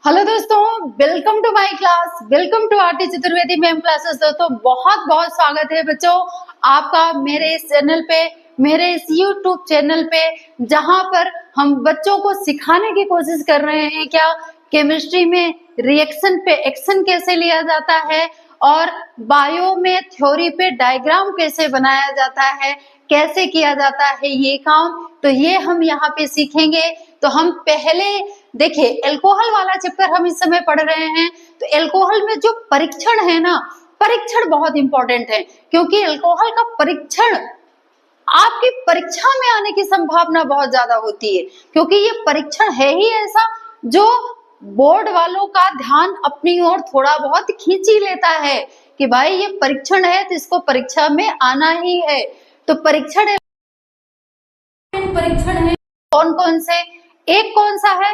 Hello दोस्तों, welcome to my class. Welcome to Aarti Chaturvedi ma'am classes. दोस्तों बहुत बहुत स्वागत है बच्चों आपका मेरे इस चैनल पे, मेरे इस यूट्यूब चैनल पे, जहां पर हम बच्चों को सिखाने की कोशिश कर रहे हैं क्या केमिस्ट्री में रिएक्शन पे एक्शन कैसे लिया जाता है और बायो में थ्योरी पे डायग्राम कैसे बनाया जाता है, कैसे किया जाता है ये काम। तो ये हम यहाँ पे सीखेंगे। तो हम पहले देखिए एल्कोहल वाला चैप्टर हम इस समय पढ़ रहे हैं। तो एल्कोहल में जो परीक्षण है ना, परीक्षण बहुत इंपॉर्टेंट है, क्योंकि एल्कोहल का परीक्षण आपकी परीक्षा में आने की संभावना बहुत ज्यादा होती है, क्योंकि ये परीक्षण है ही ऐसा जो बोर्ड वालों का ध्यान अपनी ओर थोड़ा बहुत खींच ही लेता है कि भाई ये परीक्षण है तो इसको परीक्षा में आना ही है। तो परीक्षण है कौन कौन से, एक कौन सा है,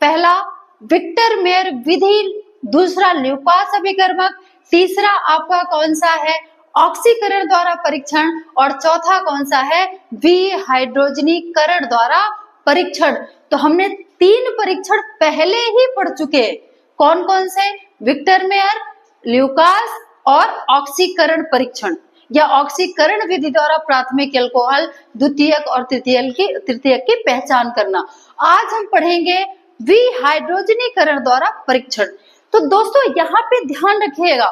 पहला विक्टर मेयर विधि, दूसरा ल्यूकास अभिकर्मक, तीसरा आपका कौन सा है ऑक्सीकरण द्वारा परीक्षण, और चौथा कौन सा है विहाइड्रोजनीकरण द्वारा परीक्षण। तो हमने 3 परीक्षण पहले ही पढ़ चुके हैं। कौन कौन से, विक्टर मेयर, ल्यूकास और ऑक्सीकरण परीक्षण या ऑक्सीकरण विधि द्वारा प्राथमिक एल्कोहल, द्वितीयक और तृतीयक की पहचान करना। आज हम पढ़ेंगे विहाइड्रोजनीकरण द्वारा परीक्षण। तो दोस्तों यहाँ पे ध्यान रखिएगा,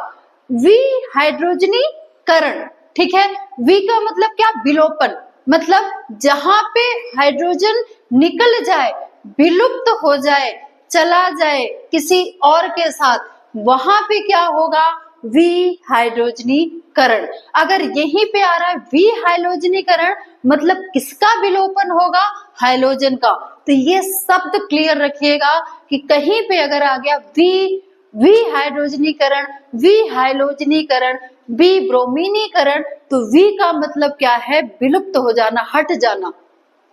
विहाइड्रोजनीकरण, ठीक है। वी का मतलब क्या, विलोपन, मतलब जहां पे हाइड्रोजन निकल जाए, विलुप्त हो जाए, चला जाए किसी और के साथ, वहां पे क्या होगा, विहाइड्रोजनीकरण। अगर यहीं पे आ रहा है विहाइड्रोजनीकरण, मतलब किसका विलोपन होगा, हाइड्रोजन का। तो ये शब्द क्लियर रखिएगा कि कहीं पे अगर आ गया विहाइड्रोजनीकरण, विहाइड्रोजनीकरण, विब्रोमीनीकरण, तो वी का मतलब क्या है, विलुप्त हो जाना, हट जाना,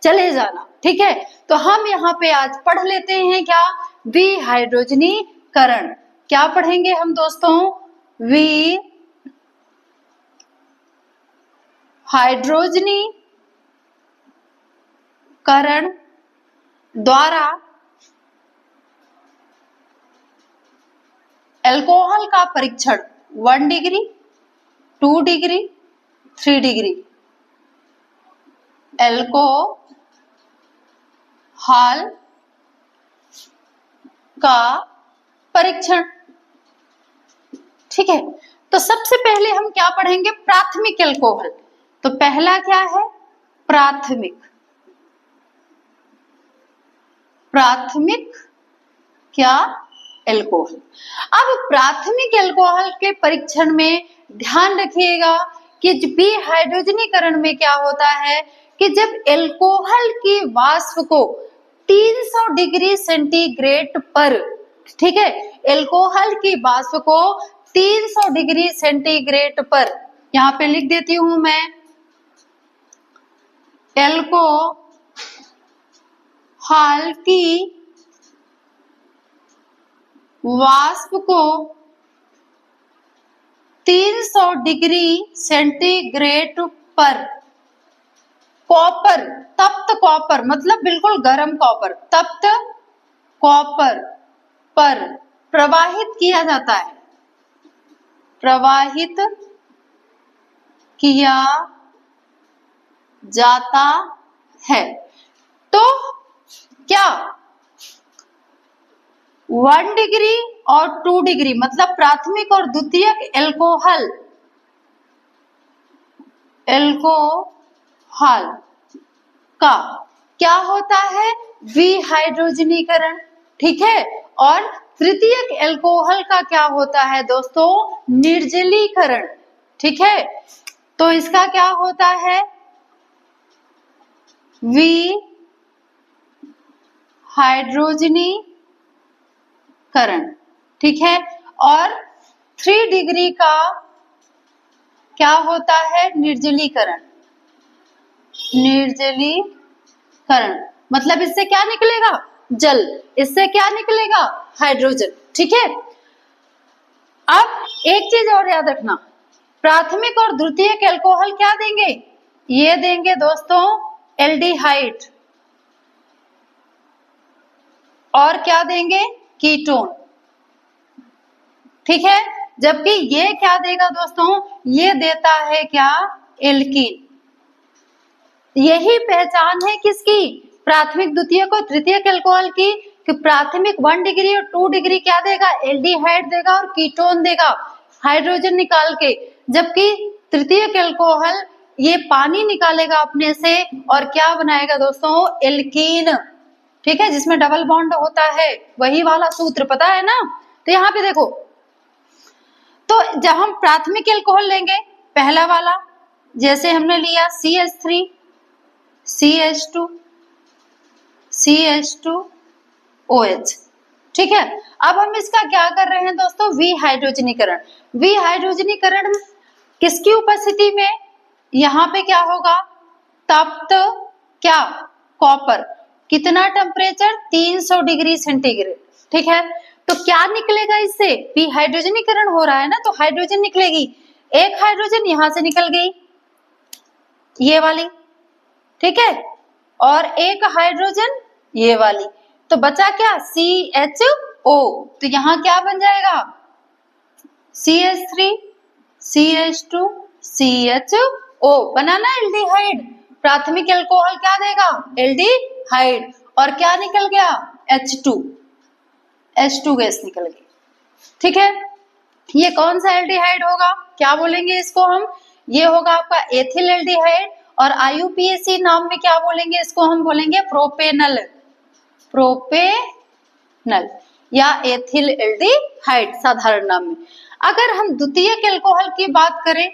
चले जाना, ठीक है। तो हम यहाँ पे आज पढ़ लेते हैं क्या, विहाइड्रोजनीकरण। क्या पढ़ेंगे हम दोस्तों, विहाइड्रोजनीकरण द्वारा एल्कोहल का परीक्षण 1 डिग्री, 2 डिग्री, 3 डिग्री। एल्कोहल का परीक्षण, ठीक है। तो सबसे पहले हम क्या पढ़ेंगे, प्राथमिक एल्कोहल। तो पहला क्या है, प्राथमिक, प्राथमिक क्या, एल्कोहल। अब प्राथमिक एल्कोहल के परीक्षण में ध्यान रखिएगा कि विहाइड्रोजनीकरण में क्या होता है कि जब एल्कोहल की वाष्प को 300 डिग्री सेंटीग्रेड पर, ठीक है, एल्कोहल की वाष्प को 300 डिग्री सेंटीग्रेड पर, यहां पे लिख देती हूं मैं, एल्कोहल की वाष्प को 300 डिग्री सेंटीग्रेड पर कॉपर, तप्त कॉपर, मतलब बिल्कुल गर्म कॉपर, तप्त कॉपर पर प्रवाहित किया जाता है, प्रवाहित किया जाता है। तो क्या 1 डिग्री और 2 डिग्री, मतलब प्राथमिक और द्वितीयक एल्कोहल, एल्कोहल का क्या होता है, विहाइड्रोजनीकरण, ठीक है। और तृतीयक एल्कोहल का क्या होता है दोस्तों, निर्जलीकरण, ठीक है। तो इसका क्या होता है, विहाइड्रोजनीकरण, ठीक है। और 3 डिग्री का क्या होता है, निर्जलीकरण, निर्जलीकरण, मतलब इससे क्या निकलेगा, जल, इससे क्या निकलेगा, हाइड्रोजन, ठीक है। अब एक चीज और याद रखना, प्राथमिक और द्वितीयक एल्कोहल क्या देंगे, ये देंगे दोस्तों एल्डिहाइड, और क्या देंगे, कीटोन, ठीक है। जबकि ये क्या देगा दोस्तों, ये देता है क्या, एल्कीन। यही पहचान है किसकी, प्राथमिक, द्वितीयक और तृतीयक अल्कोहल की, कि प्राथमिक 1 डिग्री और 2 डिग्री क्या देगा, एल्डिहाइड देगा और कीटोन देगा हाइड्रोजन निकाल के। जबकि तृतीयक अल्कोहल ये पानी निकालेगा अपने से और क्या बनाएगा दोस्तों, एल्कीन, ठीक है, जिसमें डबल बॉन्ड होता है, वही वाला सूत्र पता है ना। तो यहाँ पे देखो, तो जब हम प्राथमिक अल्कोहल लेंगे, पहला वाला जैसे हमने लिया CH3 CH2 CH2OH, ठीक है। अब हम इसका क्या कर रहे हैं दोस्तों, विहाइड्रोजनीकरण। विहाइड्रोजनीकरण किसकी उपस्थिति में, यहाँ पे क्या होगा, तप्त क्या, कॉपर, कितना टेम्परेचर, 300 डिग्री सेंटीग्रेड, ठीक है। तो क्या निकलेगा इससे, विहाइड्रोजनीकरण हो रहा है ना, तो हाइड्रोजन निकलेगी। एक हाइड्रोजन यहां से निकल गई, ये वाली, ठीक है, और एक हाइड्रोजन ये वाली, तो बचा क्या, CHO। तो यहाँ क्या बन जाएगा, CH3 CH2 CHO, बनाना एल्डिहाइड। प्राथमिक अल्कोहल क्या देगा, एल्डिहाइड, और क्या निकल गया, H2 गैस निकल गई, ठीक है। ये कौन सा एल्डिहाइड होगा, क्या बोलेंगे इसको हम, ये होगा आपका एथिल एल्डिहाइड, और IUPAC नाम में क्या बोलेंगे इसको, हम बोलेंगे प्रोपेनल, प्रोपेनल या एथिल एल्डिहाइड साधारण नाम में। अगर हम द्वितीयक अल्कोहल की बात करें,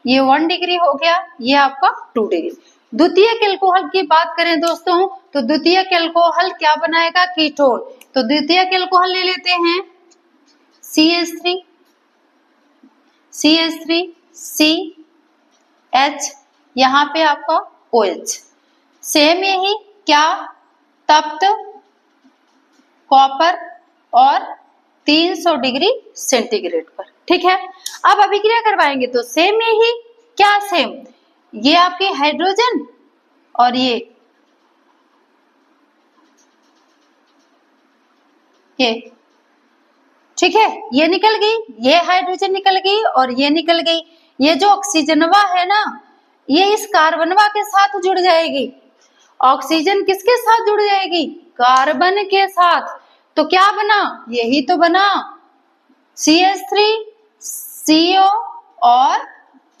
ये 1 डिग्री हो गया, ये आपका 2 डिग्री। द्वितीयक अल्कोहल की बात करें दोस्तों, तो द्वितीयक अल्कोहल क्या बनाएगा, कीटोन। तो द्वितीयक अल्कोहल ले लेते हैं CH3 CH3CH, यहाँ पे आपका OH, सेम यही क्या, तप्त, कॉपर और 300 डिग्री सेंटीग्रेड पर, ठीक है। अब अभिक्रिया करवाएंगे तो सेम यही, क्या सेम, ये आपके हाइड्रोजन और ये ठीक है, ये निकल गई, ये हाइड्रोजन निकल गई और ये निकल गई। ये जो ऑक्सीजनवा है ना, ये इस कार्बनवा के साथ जुड़ जाएगी। ऑक्सीजन किसके साथ जुड़ जाएगी, कार्बन के साथ। तो क्या बना, यही तो बना, CH3 CO और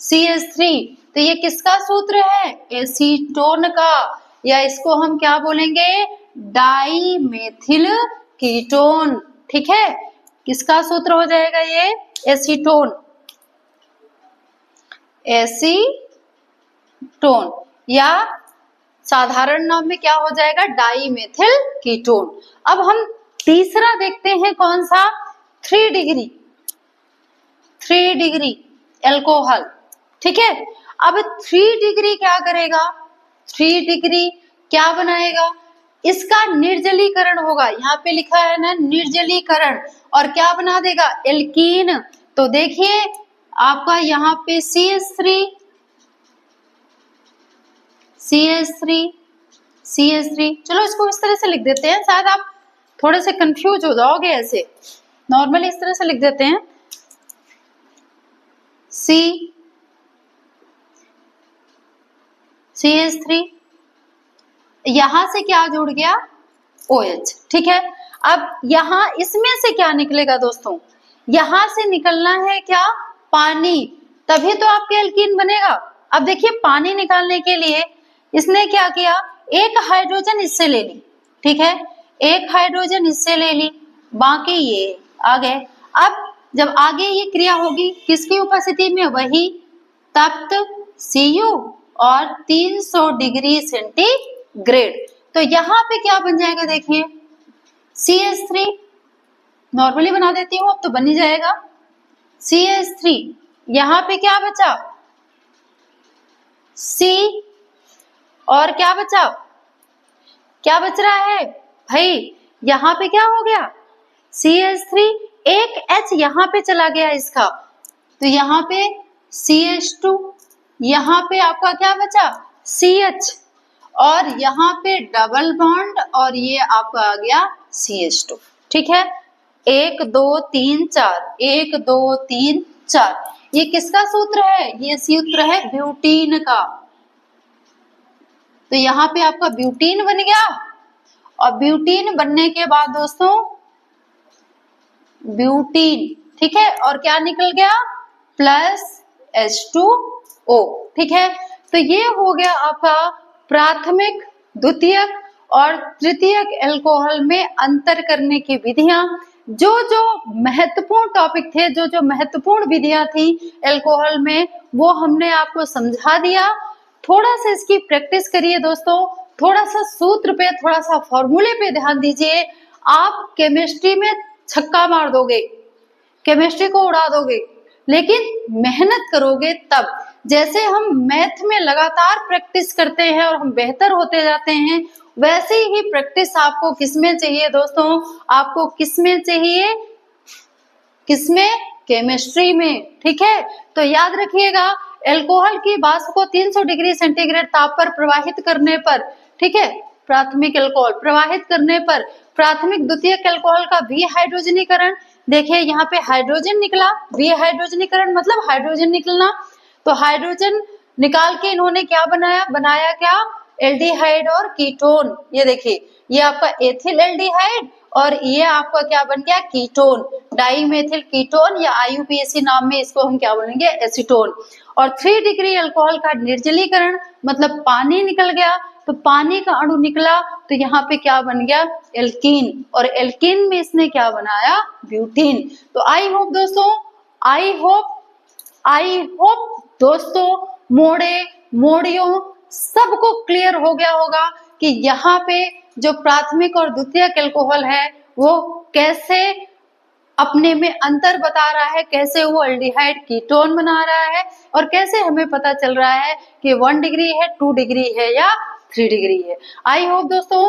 CH3। तो ये किसका सूत्र है, एसीटोन का, या इसको हम क्या बोलेंगे, डाईमेथिल कीटोन, ठीक है। किसका सूत्र हो जाएगा ये, एसीटोन, एसीटोन, या साधारण नाम में क्या हो जाएगा, डाईमेथिल कीटोन। अब हम तीसरा देखते हैं, कौन सा, 3 डिग्री अल्कोहल, ठीक है। अब 3 डिग्री क्या करेगा, 3 डिग्री क्या बनाएगा, इसका निर्जलीकरण होगा, यहाँ पे लिखा है ना निर्जलीकरण, और क्या बना देगा, एल्कीन। तो देखिए आपका यहाँ पे CH3 चलो इसको इस तरह से लिख देते हैं, शायद आप थोड़े से कंफ्यूज हो जाओगे, ऐसे नॉर्मली इस तरह से लिख देते हैं, CH3, यहां से क्या जुड़ गया, OH, ठीक है। अब यहां इसमें से क्या निकलेगा दोस्तों, यहां से निकलना है क्या, पानी, तभी तो आपके एल्कीन बनेगा। अब देखिए पानी निकालने के लिए इसने क्या किया, एक हाइड्रोजन इससे ले ली, ठीक है, एक हाइड्रोजन इससे ले ली, बाकी ये आ गए। अब जब आगे ये क्रिया होगी किसकी उपस्थिति में, वही तप्त Cu और 300 डिग्री सेंटीग्रेड। तो यहाँ पे क्या बन जाएगा, देखिए CH3, नॉर्मली बना देती हूँ, अब तो बन ही जाएगा CH3, यहाँ पे क्या बचा, C, और क्या बचा, क्या बच रहा है भाई, यहाँ पे क्या हो गया, CH3, एक H यहाँ पे चला गया इसका, तो यहाँ पे CH2, यहाँ पे आपका क्या बचा, CH, और यहाँ पे डबल बॉन्ड, और ये आपका आ गया CH2, ठीक है, 1 2 3 4, 1 2 3 4, ये किसका सूत्र है? ये सूत्र है ब्यूटीन का। तो यहाँ पे आपका ब्यूटीन बन गया, और ब्यूटीन बनने के बाद दोस्तों ब्यूटीन, ठीक है, और क्या निकल गया? प्लस H2O, ठीक है। तो ये हो गया आपका प्राथमिक, द्वितीयक और तृतीयक अल्कोहल में अंतर करने की विधियां। जो जो महत्वपूर्ण टॉपिक थे, जो जो महत्वपूर्ण विधियां थी अल्कोहल में, वो हमने आपको समझा दिया। थोड़ा सा इसकी प्रैक्टिस करिए दोस्तों, थोड़ा सा सूत्र पे, थोड़ा सा फॉर्मूले पे ध्यान दीजिए। आप केमिस्ट्री में छक्का मार दोगे, केमिस्ट्री को उड़ा दोगे, लेकिन मेहनत करोगे तब। जैसे हम मैथ में लगातार प्रैक्टिस करते हैं और हम बेहतर होते जाते हैं, वैसे ही प्रैक्टिस आपको किसमें चाहिए दोस्तों? आपको किसमें चाहिए? किसमें? केमिस्ट्री में, ठीक है। तो याद रखिएगा, अल्कोहल की वाष्प को 300 डिग्री सेंटीग्रेड ताप पर प्रवाहित करने पर, ठीक है, प्राथमिक अल्कोहल प्रवाहित करने पर प्राथमिक द्वितीयक अल्कोहल का विहाइड्रोजनीकरण, देखिए यहाँ पे हाइड्रोजन निकला, विहाइड्रोजनीकरण मतलब हाइड्रोजन निकलना। तो हाइड्रोजन निकाल के इन्होंने क्या बनाया? बनाया क्या? एल्डिहाइड और कीटोन। ये देखिए, ये आपका एथिल एल्डिहाइड और ये आपका क्या बन गया? कीटोन, डाइमेथिल कीटोन, या IUPAC नाम में इसको हम क्या बोलेंगे? एसीटोन। और 3 डिग्री अल्कोहल का निर्जलीकरण मतलब पानी निकल गया, तो पानी का अणु निकला, तो यहाँ पे क्या बन गया? एल्कीन, और एल्कीन में इसने क्या बनाया? ब्यूटीन। तो आई होप दोस्तों, आई होप दोस्तों, मोड़ियों सबको क्लियर हो गया होगा कि यहाँ पे जो प्राथमिक और द्वितीयक अल्कोहल है वो कैसे अपने में अंतर बता रहा है, कैसे वो एल्डिहाइड कीटोन बना रहा है, और कैसे हमें पता चल रहा है कि 1 डिग्री है, 2 डिग्री है या 3 डिग्री है। आई होप दोस्तों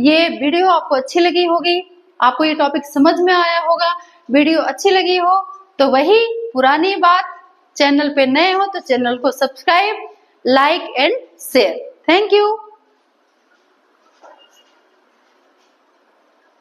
ये वीडियो आपको अच्छी लगी होगी, आपको ये टॉपिक समझ में आया होगा। वीडियो अच्छी लगी हो तो वही पुरानी बात, चैनल पे नए हो तो चैनल को subscribe, like and share. Thank you.